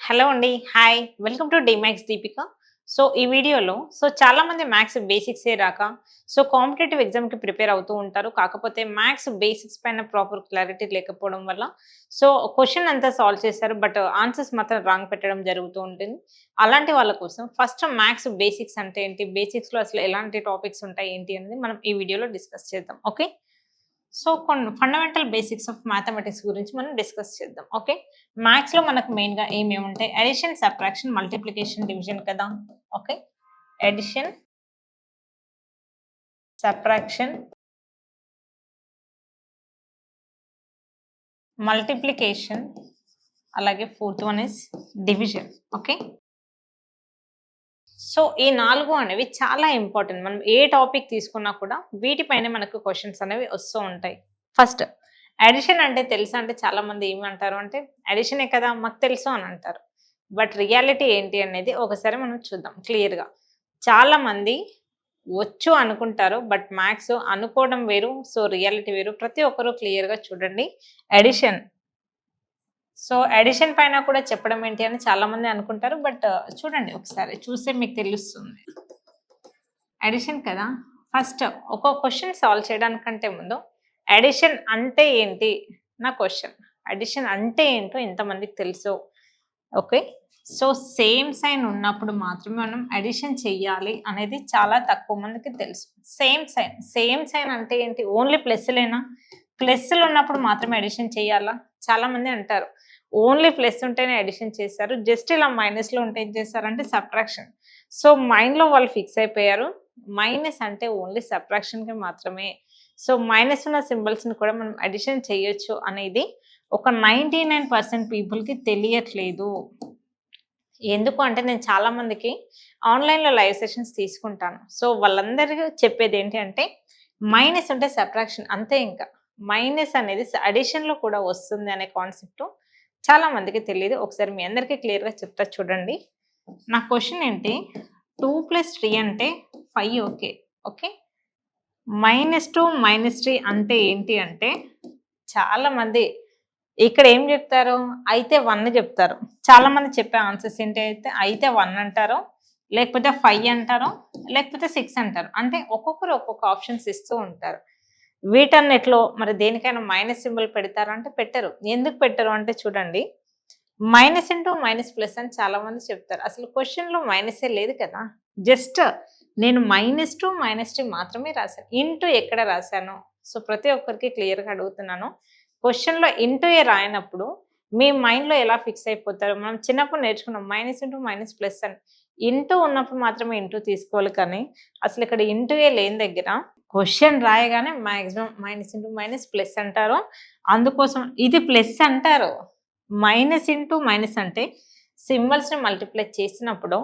Hello అండి. Hi. Welcome to డీమాక్స్ దీపిక. ఈ వీడియోలో చాలా మంది మ్యాథ్స్ బేసిక్సే రాక కాంపిటేటివ్ ఎగ్జామ్‌కి ప్రిపేర్ అవుతూ ఉంటారు. కాకపోతే మ్యాథ్స్ బేసిక్స్ పైన ప్రాపర్ క్లారిటీ లేకపోవడం వల్ల క్వెషన్ అంతా సాల్వ్ చేశారు. బట్ ఆన్సర్స్ మాత్రం రాంగ్ పెట్టడం జరుగుతూ ఉంటుంది. అలాంటి వాళ్ళ కోసం ఫస్ట్ మ్యాథ్స్ బేసిక్స్ అంటే ఏంటి? బేసిక్స్‌లో అసలు ఎలాంటి టాపిక్స్ ఉంటాయి? ఏంటి అనేది మనం ఈ వీడియోలో డిస్కస్ చేద్దాం. ఓకే. కొన్ని ఫండమెంటల్ బేసిక్స్ ఆఫ్ మ్యాథమెటిక్స్ గురించి మనం డిస్కస్ చేద్దాం. ఓకే. మ్యాథ్స్‌లో మనకు మెయిన్‌గా ఏమేమి ఉంటాయి? అడిషన్, సబ్ట్రాక్షన్, మల్టిప్లికేషన్, డివిజన్ కదా! ఓకే. అడిషన్, సబ్ట్రాక్షన్, మల్టిప్లికేషన్, అలాగే fourth one is division. Okay. ఈ 4 అనేవి చాలా ఇంపార్టెంట్. మనం ఏ టాపిక్ తీసుకున్నా కూడా వీటిపైనే మనకు క్వెషన్స్ అనేవి వస్తూ ఉంటాయి. ఫస్ట్ అడిషన్ అంటే తెలుసా అంటే చాలామంది ఏమంటారు అంటే అడిషనే కదా మాకు తెలుసు అని అంటారు. బట్ రియాలిటీ ఏంటి అనేది ఒకసారి మనం చూద్దాం క్లియర్‌గా. చాలామంది వచ్చు అనుకుంటారు. బట్ మ్యాథ్స్ అనుకోవడం వేరు. రియాలిటీ వేరు. ప్రతి ఒక్కరు క్లియర్‌గా చూడండి. అడిషన్ అడిషన్ పైన కూడా చెప్పడం ఏంటి అని చాలామంది అనుకుంటారు. బట్ చూడండి ఒకసారి చూస్తే మీకు తెలుస్తుంది. అడిషన్ కదా! ఫస్ట్ ఒక క్వెషన్ సాల్వ్ చేయడానికంటే ముందు అడిషన్ అంటే ఏంటి? నా క్వెషన్. అడిషన్ అంటే ఏంటో ఎంతమందికి తెలుసు? ఓకే. సేమ్ సైన్ ఉన్నప్పుడు మాత్రమే మనం అడిషన్ చెయ్యాలి అనేది చాలా తక్కువ మందికి తెలుసు. సేమ్ సైన్ అంటే ఏంటి? ఓన్లీ ప్లస్‌లేనా? ప్లస్‌లు ఉన్నప్పుడు మాత్రమే అడిషన్ చేయాలా? చాలామంది అంటారు. ఓన్లీ ప్లస్ ఉంటేనే అడిషన్ చేశారు. జస్ట్ ఇలా మైనస్‌లో ఉంటే ఏం చేశారంటే సబ్ట్రాక్షన్. మైండ్‌లో వాళ్ళు ఫిక్స్ అయిపోయారు. మైనస్ అంటే ఓన్లీ సబ్ట్రాక్షన్‌కి మాత్రమే. మైనస్ ఉన్న సింబల్స్‌ని కూడా మనం అడిషన్ చేయొచ్చు అనేది ఒక 99% పీపుల్‌కి తెలియట్లేదు. ఎందుకు అంటే నేను చాలా మందికి ఆన్‌లైన్‌లో లైవ్ సెషన్స్ తీసుకుంటాను. వాళ్ళందరికీ చెప్పేది ఏంటి అంటే మైనస్ ఉంటే సబ్ట్రాక్షన్ అంతే ఇంకా. మైనస్ అనేది అడిషన్‌లో కూడా వస్తుంది అనే కాన్సెప్ట్ చాలా మందికి తెలీదు. ఒకసారి మీ అందరికీ క్లియర్‌గా చెప్తా చూడండి. నా క్వెషన్ ఏంటి? 2 + 3 అంటే 5 ఓకే. ఓకే. -2 -3 అంటే ఏంటి అంటే చాలామంది ఇక్కడ ఏం చెప్తారు? అయితే 1 చెప్తారు. చాలామంది చెప్పే ఆన్సర్స్ ఏంటి అయితే 1 అంటారు. లేకపోతే 5 అంటారు. లేకపోతే 6 అంటారు. అంటే ఒక్కొక్కరు ఒక్కొక్క ఆప్షన్స్ ఇస్తూ ఉంటారు. వీటన్నిటిలో మరి దేనికైనా మైనస్ సింబల్ పెడతారా అంటే పెట్టరు. ఎందుకు పెట్టరు అంటే చూడండి. మైనస్ ఇంటూ మైనస్ ప్లస్ అని చాలామంది చెప్తారు. అసలు క్వెషన్‌లో మైనసే లేదు కదా! జస్ట్ నేను -2 -3 మాత్రమే రాశాను. ఇంటూ ఎక్కడ రాశాను? ప్రతి ఒక్కరికి క్లియర్‌గా అడుగుతున్నాను. క్వెషన్‌లో ఇంటూ ఏ రాయనప్పుడు మీ మైండ్‌లో ఎలా ఫిక్స్ అయిపోతారు? మనం చిన్నప్పుడు నేర్చుకున్నాం మైనస్ ఇంటూ మైనస్ ప్లస్ అని. ఇంటూ ఉన్నప్పుడు మాత్రమే ఇంటూ తీసుకోవాలి కానీ అసలు ఇక్కడ ఇంటూ ఏ లేని దగ్గర క్వెషన్ రాయగానే maximum minus into minus plus అంటారు. అందుకోసం ఇది ప్లస్ అంటారు. మైనస్ ఇంటూ మైనస్ అంటే సింబల్స్‌ని మల్టిప్లై చేసినప్పుడు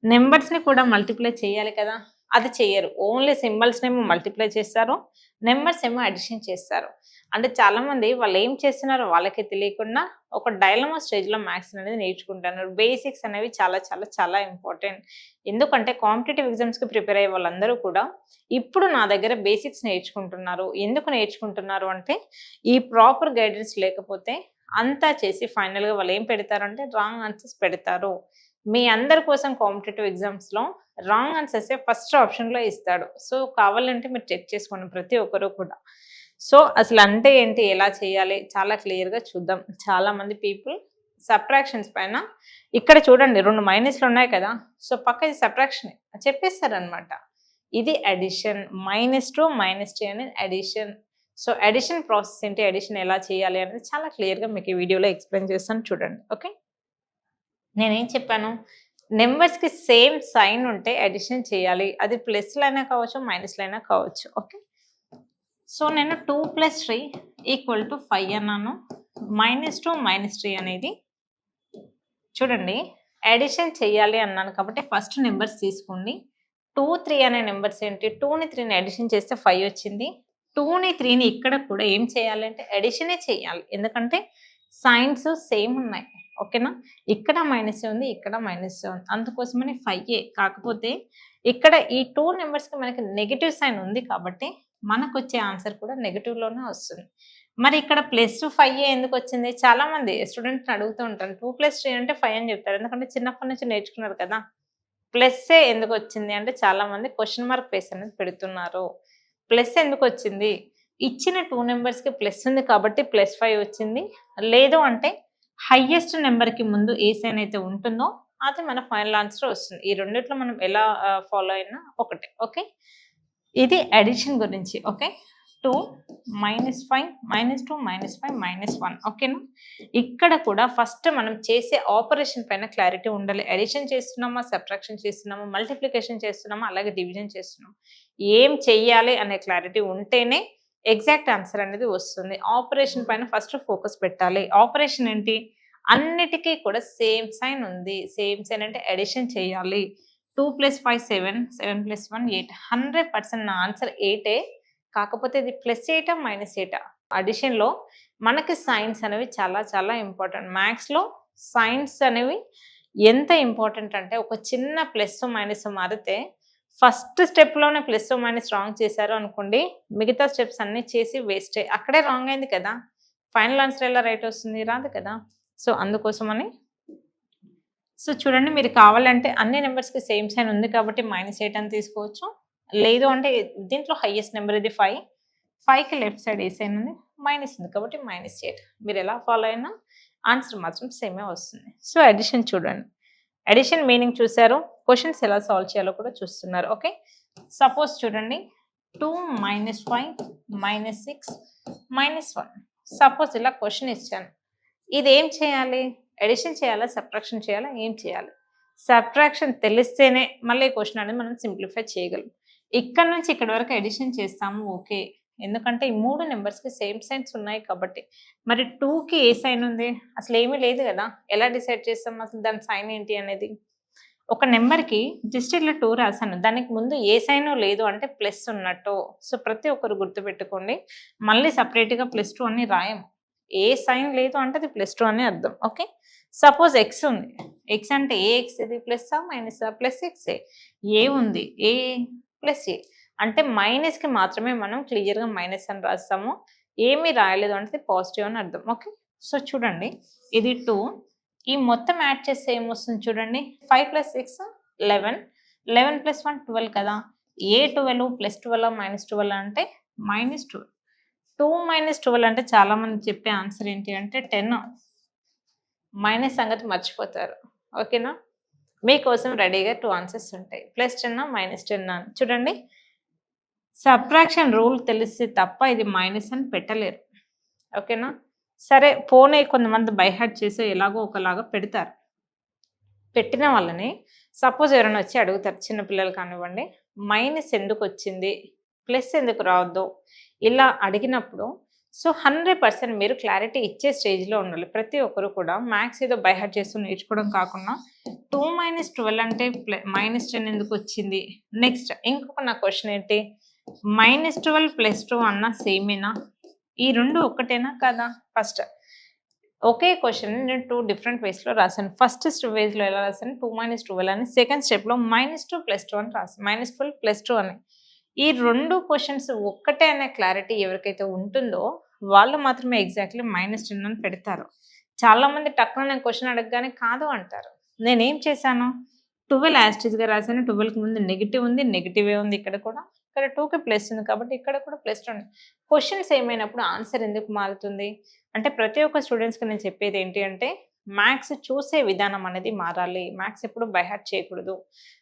నంబర్స్‌ని కూడా మల్టిప్లై చేయాలి కదా! అది చెయ్యరు. ఓన్లీ సింబల్స్‌నేమో మల్టిప్లై చేస్తారు. నంబర్స్ ఏమో అడిషన్ చేస్తారు. అంటే చాలామంది వాళ్ళు ఏం చేస్తున్నారో వాళ్ళకే తెలియకుండా ఒక డైలమా స్టేజ్‌లో మ్యాథ్స్ అనేది నేర్చుకుంటున్నారు. బేసిక్స్ అనేవి చాలా చాలా చాలా ఇంపార్టెంట్. ఎందుకంటే కాంపిటీటివ్ ఎగ్జామ్స్‌కి ప్రిపేర్ అయ్యే వాళ్ళందరూ కూడా ఇప్పుడు నా దగ్గర బేసిక్స్ నేర్చుకుంటున్నారు. ఎందుకు నేర్చుకుంటున్నారు అంటే ఈ ప్రాపర్ గైడెన్స్ లేకపోతే అంతా చేసి ఫైనల్‌గా వాళ్ళు ఏం పెడతారంటే రాంగ్ ఆన్సర్స్ పెడతారు. మీ అందరి కోసం కాంపిటీటివ్ ఎగ్జామ్స్‌లో రాంగ్ ఆన్సర్సే ఫస్ట్ ఆప్షన్‌లో ఇస్తాడు. కావాలంటే మీరు చెక్ చేసుకోండి ప్రతి ఒక్కరు కూడా. అసలు అంటే ఏంటి? ఎలా చేయాలి? చాలా క్లియర్‌గా చూద్దాం. చాలామంది పీపుల్ సబ్ట్రాక్షన్స్ పైన ఇక్కడ చూడండి 2 మైనస్‌లు ఉన్నాయి కదా! పక్కది సబ్ట్రాక్షనే చెప్పేస్తారనమాట. ఇది అడిషన్. -2 -3 అనేది అడిషన్. అడిషన్ ప్రాసెస్ ఏంటి? అడిషన్ ఎలా చేయాలి అనేది చాలా క్లియర్‌గా మీకు ఈ వీడియోలో ఎక్స్‌ప్లెయిన్ చేస్తాను చూడండి. ఓకే. నేనేం చెప్పాను? నంబర్స్‌కి సేమ్ సైన్ ఉంటే అడిషన్ చేయాలి. అది ప్లస్‌లైనా కావచ్చు, మైనస్‌లైనా కావచ్చు. ఓకే. నేను 2 + 3 = 5 అన్నాను. -2 -3 అనేది చూడండి అడిషన్ చేయాలి అన్నాను కాబట్టి ఫస్ట్ నంబర్స్ తీసుకోండి. 2, 3 అనే నంబర్స్ ఏంటి? 2ని 3ని అడిషన్ చేస్తే 5 వచ్చింది. 2ని 3ని ఇక్కడ కూడా ఏం చేయాలి అంటే అడిషనే చేయాలి. ఎందుకంటే సైన్స్ సేమ్ ఉన్నాయి. ఓకేనా? ఇక్కడ మైనసే ఉంది. ఇక్కడ మైనసే ఉంది. అందుకోసమని 5 కాకపోతే ఇక్కడ ఈ 2 నంబర్స్‌కి మనకి నెగెటివ్ సైన్ ఉంది కాబట్టి మనకొచ్చే ఆన్సర్ కూడా నెగెటివ్‌లోనే వస్తుంది. మరి ఇక్కడ +5 ఎందుకు వచ్చింది? చాలా మంది స్టూడెంట్స్‌ని అడుగుతూ ఉంటాను. 2+3 అంటే 5 అని చెప్తారు. ఎందుకంటే చిన్నప్పటి నుంచి నేర్చుకున్నారు కదా! ప్లస్సే ఎందుకొచ్చింది అంటే చాలామంది క్వెషన్ మార్క్ ఫేస్ అనేది పెడుతున్నారు. ప్లస్ ఎందుకొచ్చింది? ఇచ్చిన 2 నంబర్స్‌కి ప్లస్ ఉంది కాబట్టి +5 వచ్చింది. లేదు అంటే హైయెస్ట్ నంబర్‌కి ముందు ఏ సైన్ అయితే ఉంటుందో అది మన ఫైనల్ ఆన్సర్ వస్తుంది. ఈ రెండిట్లో మనం ఎలా ఫాలో అయినా ఒకటే. ఓకే. ఇది అడిషన్ గురించి. ఓకే. 2 -5 -2 -5 -1 ఓకేనా. ఇక్కడ కూడా ఫస్ట్ మనం చేసే ఆపరేషన్ పైన క్లారిటీ ఉండాలి. అడిషన్ చేస్తున్నామా, సబ్ట్రాక్షన్ చేస్తున్నామా, మల్టిప్లికేషన్ చేస్తున్నామా, అలాగే డివిజన్ చేస్తున్నామా, ఏం చెయ్యాలి అనే క్లారిటీ ఉంటేనే ఎగ్జాక్ట్ ఆన్సర్ అనేది వస్తుంది. ఆపరేషన్ పైన ఫస్ట్ ఫోకస్ పెట్టాలి. ఆపరేషన్ ఏంటి? అన్నిటికీ కూడా సేమ్ సైన్ ఉంది. సేమ్ సైన్ అంటే అడిషన్ చేయాలి. 2 + 5 7, 7 + 1 8. 100% నా ఆన్సర్ 8 కాకపోతే ఇది +8 -8. అడిషన్‌లో మనకి సైన్స్ అనేవి చాలా చాలా ఇంపార్టెంట్. మ్యాథ్స్‌లో సైన్స్ అనేవి ఎంత ఇంపార్టెంట్ అంటే ఒక చిన్న ప్లస్, మైనస్ మారితే ఫస్ట్ స్టెప్‌లోనే ప్లస్, మైనస్ రాంగ్ చేశారు అనుకోండి, మిగతా స్టెప్స్ అన్నీ చేసి వేస్టే. అక్కడే రాంగ్ అయింది కదా! ఫైనల్ ఆన్సర్ ఎలా రైట్ వస్తుంది? రాదు కదా! సో, అందుకోసమని చూడండి, మీరు కావాలంటే అన్ని నంబర్స్‌కి సేమ్ సైన్ ఉంది కాబట్టి -8 అని తీసుకోవచ్చు. లేదు అంటే దీంట్లో హైయెస్ట్ నెంబర్ ఇది 5. 5కి లెఫ్ట్ సైడ్ ఏ సైన్ ఉంది? మైనస్ ఉంది కాబట్టి -8. మీరు ఎలా ఫాలో అయినా ఆన్సర్ మాత్రం సేమే వస్తుంది. సో, అడిషన్ చూడండి. అడిషన్ మీనింగ్ చూసారు. క్వెషన్స్ ఎలా సాల్వ్ చేయాలో కూడా చూస్తున్నారు. ఓకే. సపోజ్ చూడండి 2 - 5 - 6 -1. సపోజ్ ఇలా క్వెషన్ ఇచ్చాను. ఇదేం చేయాలి? అడిషన్ చేయాలా? సబ్ట్రాక్షన్ చేయాలా? ఏం చేయాలి? సబ్ట్రాక్షన్ తెలిస్తేనే మళ్ళీ క్వెషన్ అనేది మనం సింప్లిఫై చేయగలం. ఇక్కడ నుంచి ఇక్కడి వరకు అడిషన్ చేస్తాము ఓకే. ఎందుకంటే ఈ 3 నంబర్స్‌కి సేమ్ సైన్స్ ఉన్నాయి కాబట్టి. మరి 2కి ఏ సైన్ ఉంది? అసలు ఏమీ లేదు కదా! ఎలా డిసైడ్ చేస్తాం అసలు దాని సైన్ ఏంటి అనేది? ఒక నంబర్‌కి జస్ట్ ఇట్లా 2 రాసాను. దానికి ముందు ఏ సైను లేదు అంటే ప్లస్ ఉన్నట్టు. సో, ప్రతి ఒక్కరు గుర్తుపెట్టుకోండి. మళ్ళీ సెపరేట్‌గా +2 అని రాయము. ఏ సైన్ లేదు అంటే అది +2 అని అర్థం. ఓకే. సపోజ్ ఎక్స్ ఉంది. ఎక్స్ అంటే ఏ ఎక్స్ ఇది ప్లస్సా? మైనసా? Plus x. ఏ ఉంది. ఏ ప్లస్ ఏ. అంటే మైనస్‌కి మాత్రమే మనం క్లియర్‌గా మైనస్ అని రాస్తాము. ఏమీ రాయలేదు అంటే పాజిటివ్ అని అర్థం. ఓకే. సో, చూడండి ఇది 2. ఈ మొత్తం యాడ్ చేస్తే ఏమొస్తుంది చూడండి. 5 + 6 11. 11 + 1 12 కదా! ఏ 12 +12 -12 అంటే -12. 2 - 12 అంటే చాలామంది చెప్పే ఆన్సర్ ఏంటి అంటే 10. మైనస్ సంగతి మర్చిపోతారు. ఓకేనా. మీకోసం రెడీగా 2 ఆన్సర్స్ ఉంటాయి. +10 -10 అని. చూడండి, సబ్ట్రాక్షన్ రూల్ తెలిస్తే తప్ప ఇది మైనస్ అని పెట్టలేరు. ఓకేనా. సరే పోనీ కొంతమంది బై హార్ట్ చేసి ఎలాగో ఒకలాగా పెడతారు. పెట్టిన వాళ్ళని సపోజ్ ఎవరైనా వచ్చి అడుగుతారు, చిన్న పిల్లలు కానివ్వండి, మైనస్ ఎందుకు వచ్చింది, ప్లస్ ఎందుకు రావద్దు, ఇలా అడిగినప్పుడు 100% మీరు క్లారిటీ ఇచ్చే స్టేజ్లో ఉండాలి. ప్రతి ఒక్కరు కూడా మ్యాథ్స్ ఏదో బై హార్ట్ చేస్తూ నేర్చుకోవడం కాకుండా 2 - 12 అంటే -10 ఎందుకు వచ్చింది. నెక్స్ట్ ఇంకొక నా క్వశ్చన్ ఏంటి, -12 +2 అన్న సేమేనా, ఈ రెండు ఒక్కటేనా కదా. ఫస్ట్ ఒకే క్వశ్చన్ నేను 2 డిఫరెంట్ వేస్‌లో రాసాను. ఫస్ట్ వేస్‌లో ఎలా రాసాను 2 - 12 అని, సెకండ్ స్టెప్‌లో -2 +2 అని రాసాను. -12 +2 అని. ఈ 2 క్వశ్చన్స్ ఒక్కటే అనే క్లారిటీ ఎవరికైతే ఉంటుందో వాళ్ళు మాత్రమే ఎగ్జాక్ట్‌లీ -10 అని పెడతారు. చాలామంది టక్కున నేను క్వశ్చన్ అడగగానే కాదు అంటారు. నేనేం చేశాను, 12 యాజ్ ఇట్ ఈస్‌గా రాసాను. 12కి ముందు నెగెటివ్ ఉంది, నెగెటివే ఉంది ఇక్కడ కూడా. ఇక్కడ 2కి ప్లస్ ఉంది కాబట్టి ఇక్కడ కూడా ప్లస్ ఉంది. క్వశ్చన్స్ ఏమైనప్పుడు ఆన్సర్ ఎందుకు మారుతుంది అంటే ప్రతి ఒక్క స్టూడెంట్స్‌కి నేను చెప్పేది ఏంటి అంటే మ్యాథ్స్ చూసే విధానం అనేది మారాలి. మ్యాథ్స్ ఎప్పుడు బై హార్ట్ చేయకూడదు.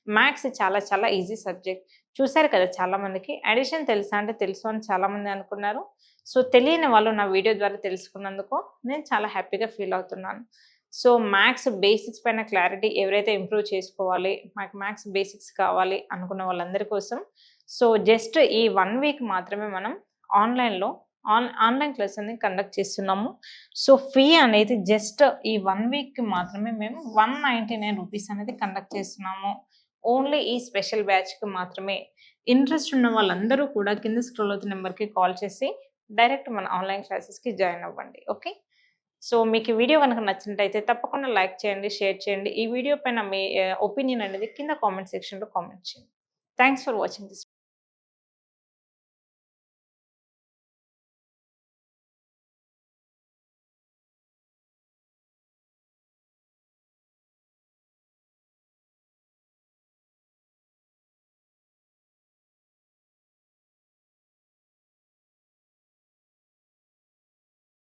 మ్యాథ్స్ చాలా చాలా ఈజీ సబ్జెక్ట్. చూసారు కదా చాలామందికి అడిషన్ తెలుసా అంటే తెలుసు అని చాలామంది అనుకున్నారు. సో, తెలియని వాళ్ళు నా వీడియో ద్వారా తెలుసుకున్నందుకు నేను చాలా హ్యాపీగా ఫీల్ అవుతున్నాను. సో, మ్యాథ్స్ బేసిక్స్ పైన క్లారిటీ ఎవరైతే ఇంప్రూవ్ చేసుకోవాలి, మాకు మ్యాథ్స్ బేసిక్స్ కావాలి అనుకున్న వాళ్ళందరి కోసం సో, జస్ట్ ఈ 1 వీక్ మాత్రమే మనం ఆన్‌లైన్‌లో ఆన్‌లైన్ క్లాస్ అనేది కండక్ట్ చేస్తున్నాము. సో, ఫీ అనేది జస్ట్ ఈ 1 వీక్‌కి మాత్రమే మేము 199 రూపీస్ అనేది కండక్ట్ చేస్తున్నాము. ఓన్లీ ఈ స్పెషల్ బ్యాచ్‌కి మాత్రమే. ఇంట్రెస్ట్ ఉన్న వాళ్ళందరూ కూడా కింద స్క్రోల్ అవుతున్న నెంబర్‌కి కాల్ చేసి డైరెక్ట్ మన ఆన్‌లైన్ క్లాసెస్‌కి జాయిన్ అవ్వండి. ఓకే. సో, మీకు ఈ వీడియో గనుక నచ్చినట్టయితే తప్పకుండా లైక్ చేయండి, షేర్ చేయండి. ఈ వీడియో పైన మీ ఒపీనియన్ అనేది కింద కామెంట్ సెక్షన్‌లో కామెంట్ చేయండి. Thanks for watching this